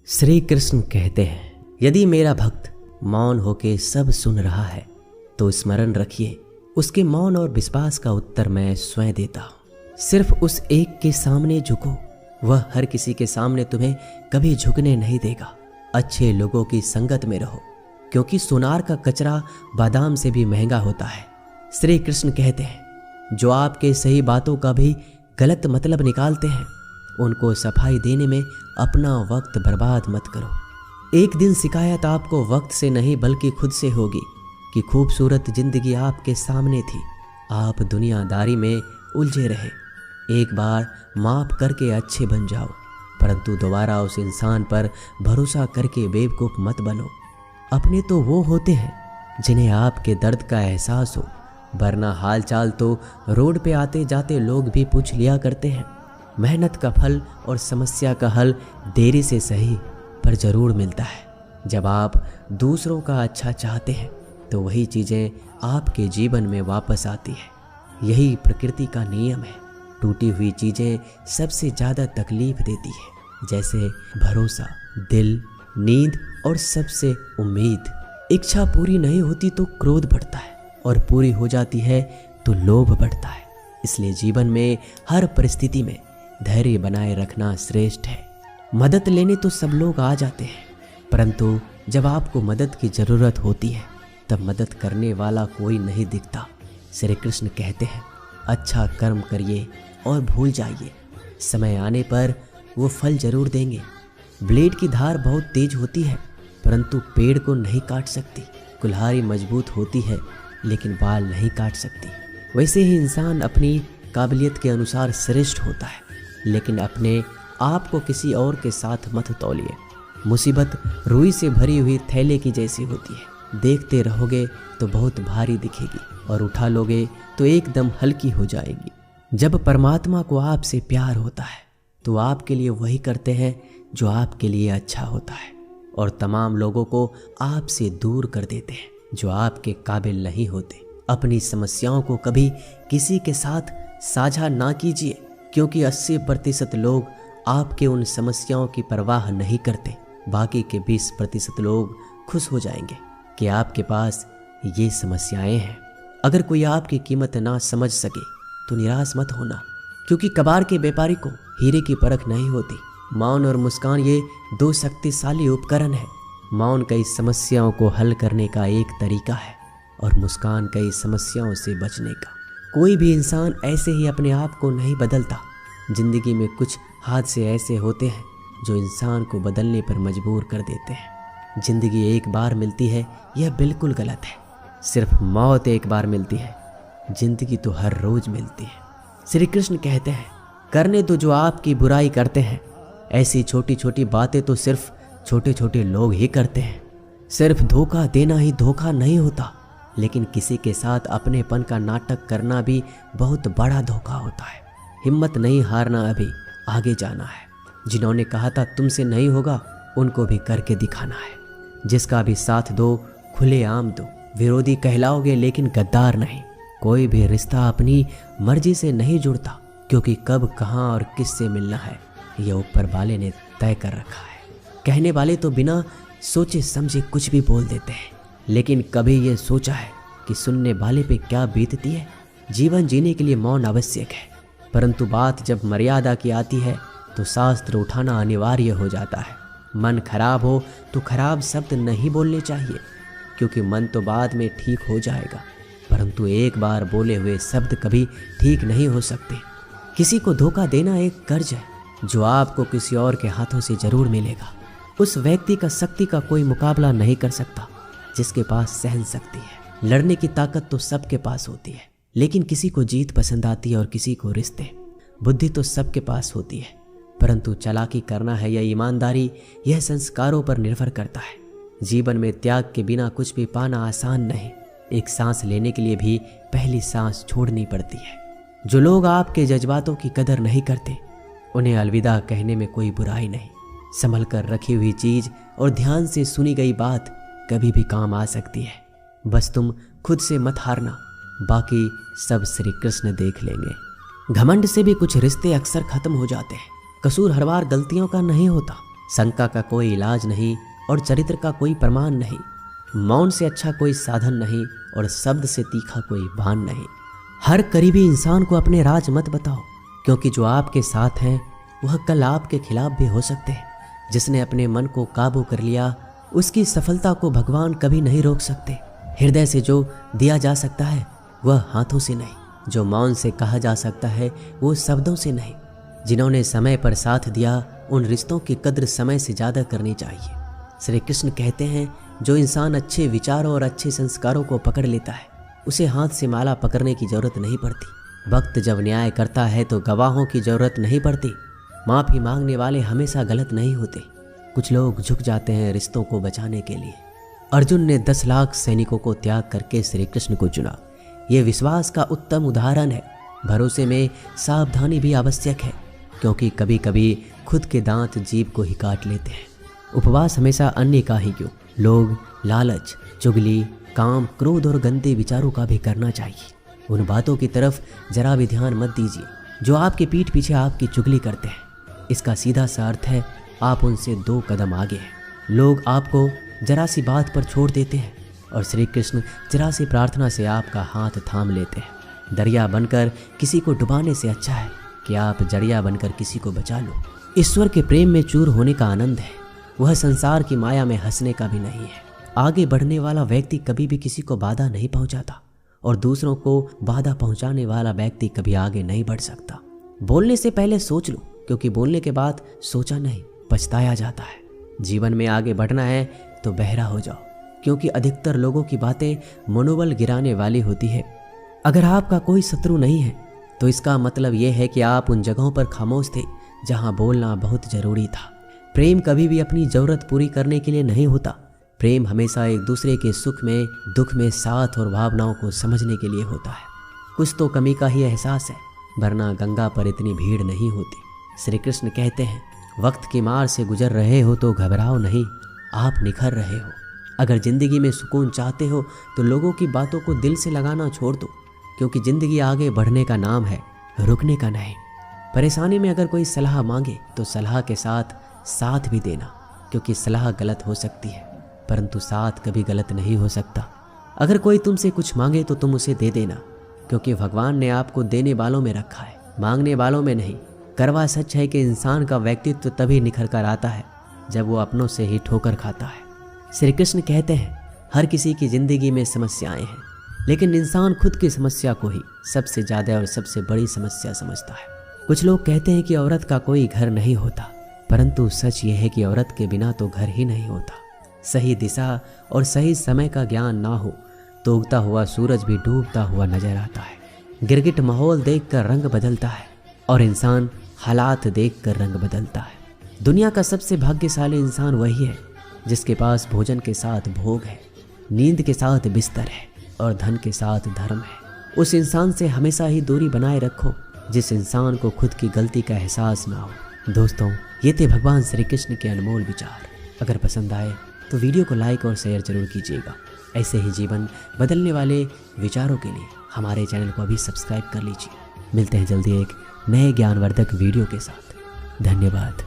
श्री कृष्ण कहते हैं, यदि मेरा भक्त मौन होके सब सुन रहा है तो स्मरण रखिए, उसके मौन और विश्वास का उत्तर मैं स्वयं देता हूँ। सिर्फ उस एक के सामने झुको, वह हर किसी के सामने तुम्हें कभी झुकने नहीं देगा। अच्छे लोगों की संगत में रहो, क्योंकि सोनार का कचरा बादाम से भी महंगा होता है। श्री कृष्ण कहते हैं, जो आपके सही बातों का भी गलत मतलब निकालते हैं, उनको सफाई देने में अपना वक्त बर्बाद मत करो। एक दिन शिकायत आपको वक्त से नहीं बल्कि खुद से होगी कि खूबसूरत जिंदगी आपके सामने थी, आप दुनियादारी में उलझे रहे। एक बार माफ करके अच्छे बन जाओ, परंतु दोबारा उस इंसान पर भरोसा करके बेवकूफ़ मत बनो। अपने तो वो होते हैं जिन्हें आपके दर्द का एहसास हो, वरना हालचाल तो रोड पे आते जाते लोग भी पूछ लिया करते हैं। मेहनत का फल और समस्या का हल देरी से सही पर जरूर मिलता है। जब आप दूसरों का अच्छा चाहते हैं तो वही चीज़ें आपके जीवन में वापस आती है। यही प्रकृति का नियम है। टूटी हुई चीज़ें सबसे ज़्यादा तकलीफ देती है, जैसे भरोसा, दिल, नींद और सबसे उम्मीद। इच्छा पूरी नहीं होती तो क्रोध बढ़ता है, और पूरी हो जाती है तो लोभ बढ़ता है। इसलिए जीवन में हर परिस्थिति में धैर्य बनाए रखना श्रेष्ठ है। मदद लेने तो सब लोग आ जाते हैं, परंतु जब आपको मदद की ज़रूरत होती है तब मदद करने वाला कोई नहीं दिखता। श्री कृष्ण कहते हैं, अच्छा कर्म करिए और भूल जाइए, समय आने पर वो फल जरूर देंगे। ब्लेड की धार बहुत तेज होती है, परंतु पेड़ को नहीं काट सकती। कुल्हाड़ी मजबूत होती है, लेकिन बाल नहीं काट सकती। वैसे ही इंसान अपनी काबिलियत के अनुसार श्रेष्ठ होता है, लेकिन अपने आप को किसी और के साथ मत तौलिए। मुसीबत रुई से भरी हुई थैले की जैसी होती है, देखते रहोगे तो बहुत भारी दिखेगी और उठा लोगे तो एकदम हल्की हो जाएगी। जब परमात्मा को आपसे प्यार होता है तो आपके लिए वही करते हैं जो आपके लिए अच्छा होता है, और तमाम लोगों को आपसे दूर कर देते हैं जो आपके काबिल नहीं होते। अपनी समस्याओं को कभी किसी के साथ साझा ना कीजिए, क्योंकि 80% लोग आपके उन समस्याओं की परवाह नहीं करते। बाकी के 20% लोग खुश हो जाएंगे कि आपके पास ये समस्याएं हैं। अगर कोई आपकी कीमत ना समझ सके तो निराश मत होना, क्योंकि कबाड़ के व्यापारी को हीरे की परख नहीं होती। मौन और मुस्कान ये दो शक्तिशाली उपकरण है। मौन कई समस्याओं को हल करने का एक तरीका है, और मुस्कान कई समस्याओं से बचने का। कोई भी इंसान ऐसे ही अपने आप को नहीं बदलता। जिंदगी में कुछ हादसे ऐसे होते हैं जो इंसान को बदलने पर मजबूर कर देते हैं। जिंदगी एक बार मिलती है, यह बिल्कुल गलत है। सिर्फ मौत एक बार मिलती है, जिंदगी तो हर रोज मिलती है। श्री कृष्ण कहते हैं, करने दो जो आपकी बुराई करते हैं। ऐसी छोटी छोटी बातें तो सिर्फ छोटे छोटे लोग ही करते हैं। सिर्फ धोखा देना ही धोखा नहीं होता, लेकिन किसी के साथ अपनेपन का नाटक करना भी बहुत बड़ा धोखा होता है। हिम्मत नहीं हारना, अभी आगे जाना है। जिन्होंने कहा था तुमसे नहीं होगा, उनको भी करके दिखाना है। जिसका भी साथ दो, खुले आम दो। विरोधी कहलाओगे लेकिन गद्दार नहीं। कोई भी रिश्ता अपनी मर्जी से नहीं जुड़ता, क्योंकि कब, कहाँ और किससे मिलना है यह ऊपर वाले ने तय कर रखा है। कहने वाले तो बिना सोचे समझे कुछ भी बोल देते हैं, लेकिन कभी ये सोचा है कि सुनने वाले पे क्या बीतती है? जीवन जीने के लिए मौन आवश्यक है, परंतु बात जब मर्यादा की आती है तो शास्त्र उठाना अनिवार्य हो जाता है। मन खराब हो तो खराब शब्द नहीं बोलने चाहिए, क्योंकि मन तो बाद में ठीक हो जाएगा, परंतु एक बार बोले हुए शब्द कभी ठीक नहीं हो सकते। किसी को धोखा देना एक कर्ज है जो आपको किसी और के हाथों से जरूर मिलेगा। उस व्यक्ति का शक्ति का कोई मुकाबला नहीं कर सकता जिसके पास सहन शक्ति है। लड़ने की ताकत तो सबके पास होती है, लेकिन किसी को जीत पसंद आती है और किसी को रिश्ते। बुद्धि तो सबके पास होती है, परंतु चालाकी करना है या ईमानदारी, यह संस्कारों पर निर्भर करता है। जीवन में त्याग के बिना कुछ भी पाना आसान नहीं। एक सांस लेने के लिए भी पहली सांस छोड़नी पड़ती है। जो लोग आपके जज्बातों की कदर नहीं करते, उन्हें अलविदा कहने में कोई बुराई नहीं। संभल कर रखी हुई चीज और ध्यान से सुनी गई बात कभी भी काम आ सकती है। बस तुम खुद से मत हारना, बाकी सब श्री कृष्ण देख लेंगे। घमंड से भी कुछ रिश्ते अक्सर खत्म हो जाते हैं। कसूर हर बार गलतियों का नहीं होता, शंका का कोई इलाज नहीं और चरित्र का कोई प्रमाण नहीं। मौन से अच्छा कोई साधन नहीं और शब्द से तीखा कोई बाण नहीं। हर करीबी इंसान को अपने राज मत बताओ, क्योंकि जो आपके साथ हैं वह कल आपके खिलाफ भी हो सकते हैं। जिसने अपने मन को काबू कर लिया उसकी सफलता को भगवान कभी नहीं रोक सकते। हृदय से जो दिया जा सकता है वह हाथों से नहीं, जो मौन से कहा जा सकता है वो शब्दों से नहीं। जिन्होंने समय पर साथ दिया उन रिश्तों की कद्र समय से ज़्यादा करनी चाहिए। श्री कृष्ण कहते हैं, जो इंसान अच्छे विचारों और अच्छे संस्कारों को पकड़ लेता है उसे हाथ से माला पकड़ने की जरूरत नहीं पड़ती। वक्त जब न्याय करता है तो गवाहों की जरूरत नहीं पड़ती। माफ़ी मांगने वाले हमेशा गलत नहीं होते। कुछ लोग झुक जाते हैं रिश्तों को बचाने के लिए। अर्जुन ने 10 लाख सैनिकों को त्याग करके श्री कृष्ण को चुना। ये विश्वास का उत्तम उदाहरण है। भरोसे में सावधानी भी आवश्यक है, क्योंकि कभी कभी खुद के दांत जीभ को ही काट लेते हैं। उपवास हमेशा अन्य का ही क्यों, लोग लालच, चुगली, काम, क्रोध और गंदे विचारों का भी करना चाहिए। उन बातों की तरफ जरा भी ध्यान मत दीजिए जो आपके पीठ पीछे आपकी चुगली करते हैं। इसका सीधा सा अर्थ है आप उनसे 2 कदम आगे हैं। लोग आपको जरा सी बात पर छोड़ देते हैं और श्री कृष्ण जरा सी प्रार्थना से आपका हाथ थाम लेते हैं। दरिया बनकर किसी को डुबाने से अच्छा है कि आप जड़िया बनकर किसी को बचा लो। ईश्वर के प्रेम में चूर होने का आनंद है, वह संसार की माया में हंसने का भी नहीं है। आगे बढ़ने वाला व्यक्ति कभी भी किसी को बाधा नहीं पहुंचाता और दूसरों को बाधा पहुंचाने वाला व्यक्ति कभी आगे नहीं बढ़ सकता। बोलने से पहले सोच लो, क्योंकि बोलने के बाद सोचा नहीं पछताया जाता है। जीवन में आगे बढ़ना है तो बहरा हो जाओ, क्योंकि अधिकतर लोगों की बातें मनोबल गिराने वाली होती है। अगर आपका कोई शत्रु नहीं है तो इसका मतलब यह है कि आप उन जगहों पर खामोश थे जहां बोलना बहुत जरूरी था। प्रेम कभी भी अपनी जरूरत पूरी करने के लिए नहीं होता। प्रेम हमेशा एक दूसरे के सुख में दुख में साथ और भावनाओं को समझने के लिए होता है। कुछ तो कमी का ही एहसास है, वरना गंगा पर इतनी भीड़ नहीं होती। श्री कृष्ण कहते हैं, वक्त की मार से गुजर रहे हो तो घबराओ नहीं, आप निखर रहे हो। अगर जिंदगी में सुकून चाहते हो तो लोगों की बातों को दिल से लगाना छोड़ दो, क्योंकि जिंदगी आगे बढ़ने का नाम है, रुकने का नहीं। परेशानी में अगर कोई सलाह मांगे तो सलाह के साथ साथ भी देना, क्योंकि सलाह गलत हो सकती है परंतु साथ कभी गलत नहीं हो सकता। अगर कोई तुमसे कुछ मांगे तो तुम उसे दे देना, क्योंकि भगवान ने आपको देने वालों में रखा है, मांगने वालों में नहीं। करवा सच है कि इंसान का व्यक्तित्व तभी निखर कर आता है जब वो अपनों से ही ठोकर खाता है। श्री कृष्ण कहते हैं, हर किसी की जिंदगी में समस्याएं हैं, लेकिन इंसान खुद की समस्या को ही सबसे ज़्यादा और सबसे बड़ी समस्या समझता है। कुछ लोग कहते हैं कि औरत का कोई घर नहीं होता, परंतु सच ये है कि औरत के बिना तो घर ही नहीं होता। सही दिशा और सही समय का ज्ञान ना हो तो उगता हुआ सूरज भी डूबता हुआ नजर आता है। गिरगिट माहौल देखकर रंग बदलता है और इंसान हालात देखकर रंग बदलता है। दुनिया का सबसे भाग्यशाली इंसान वही है जिसके पास भोजन के साथ भोग है, नींद के साथ बिस्तर है और धन के साथ धर्म है। उस इंसान से हमेशा ही दूरी बनाए रखो जिस इंसान को खुद की गलती का एहसास ना हो। दोस्तों, ये थे भगवान श्री कृष्ण के अनमोल विचार। अगर पसंद आए तो वीडियो को लाइक और शेयर जरूर कीजिएगा। ऐसे ही जीवन बदलने वाले विचारों के लिए हमारे चैनल को अभी सब्सक्राइब कर लीजिए। मिलते हैं जल्दी एक नए ज्ञानवर्धक वीडियो के साथ। धन्यवाद।